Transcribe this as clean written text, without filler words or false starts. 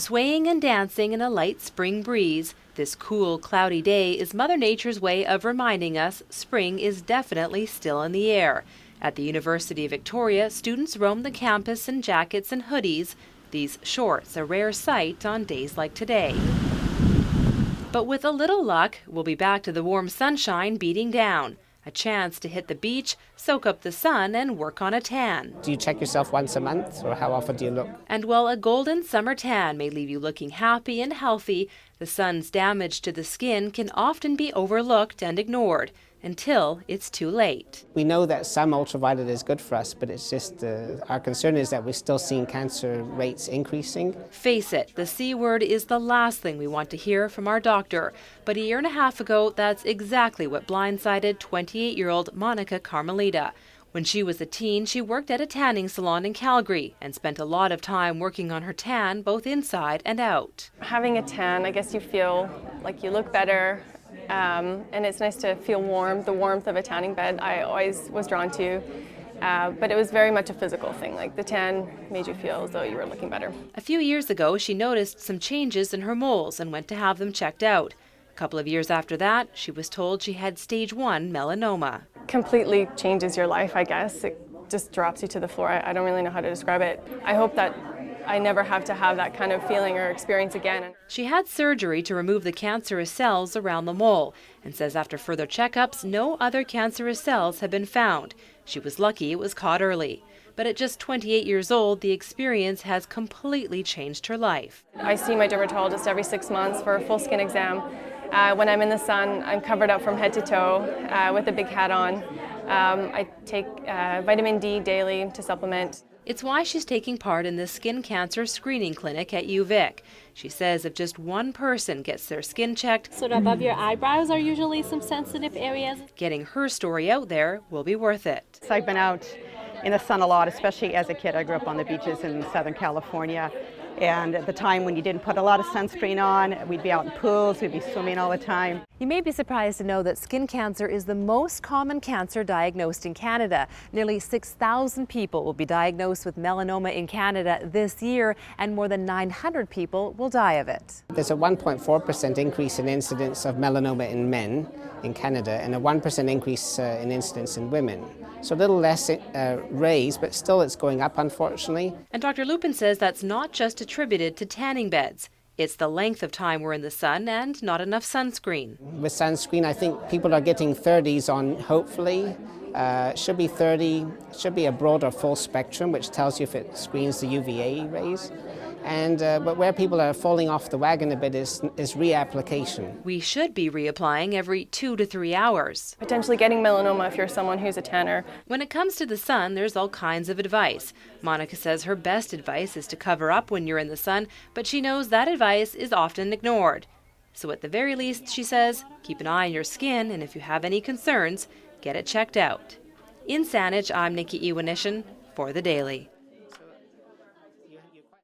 Swaying and dancing in a light spring breeze, this cool, cloudy day is Mother Nature's way of reminding us spring is definitely still in the air. At the University of Victoria, students roam the campus in jackets and hoodies, these shorts a rare sight on days like today. But with a little luck, we'll be back to the warm sunshine beating down. A chance to hit the beach, soak up the sun, and work on a tan. Do you check yourself once a month, or how often do you look? And while a golden summer tan may leave you looking happy and healthy, the sun's damage to the skin can often be overlooked and ignored until it's too late. We know that some ultraviolet is good for us, but it's just our concern is that we're still seeing cancer rates increasing. Face it, the C word is the last thing we want to hear from our doctor. But a year and a half ago, that's exactly what blindsided 28-year-old Monica Carmelita. When she was a teen, she worked at a tanning salon in Calgary and spent a lot of time working on her tan, both inside and out. Having a tan, I guess you feel like you look better. And it's nice to feel warm, the warmth of a tanning bed I always was drawn to, but it was very much a physical thing, like the tan made you feel as though you were looking better. A few years ago, she noticed some changes in her moles and went to have them checked out. A couple of years after that, she was told she had stage 1 melanoma. Completely changes your life, I guess. It just drops you to the floor. I don't really know how to describe it. I hope that I never have to have that kind of feeling or experience again. She had surgery to remove the cancerous cells around the mole and says after further checkups, no other cancerous cells have been found. She was lucky it was caught early. But at just 28 years old, the experience has completely changed her life. I see my dermatologist every 6 months for a full skin exam. When I'm in the sun, I'm covered up from head to toe with a big hat on. I take vitamin D daily to supplement. It's why she's taking part in this skin cancer screening clinic at UVic. She says if just one person gets their skin checked, sort of above your eyebrows are usually some sensitive areas. Getting her story out there will be worth it. I've been out in the sun a lot, especially as a kid. I grew up on the beaches in Southern California. And at the time when you didn't put a lot of sunscreen on, we'd be out in pools, we'd be swimming all the time. You may be surprised to know that skin cancer is the most common cancer diagnosed in Canada. Nearly 6,000 people will be diagnosed with melanoma in Canada this year, and more than 900 people will die of it. There's a 1.4% increase in incidence of melanoma in men in Canada and a 1% increase in incidence in women. So a little less raised, but still it's going up, unfortunately. And Dr. Lupin says that's not just attributed to tanning beds. It's the length of time we're in the sun and not enough sunscreen. With sunscreen, I think people are getting 30s on, hopefully. Should be 30, should be a broader full spectrum, which tells you if it screens the UVA rays. And but where people are falling off the wagon a bit is reapplication. We should be reapplying every 2 to 3 hours. Potentially getting melanoma if you're someone who's a tanner. When it comes to the sun, there's all kinds of advice. Monica says her best advice is to cover up when you're in the sun, but she knows that advice is often ignored. So at the very least, she says, keep an eye on your skin, and if you have any concerns, get it checked out. In Saanich, I'm Nikki Ewanyshyn for The Daily.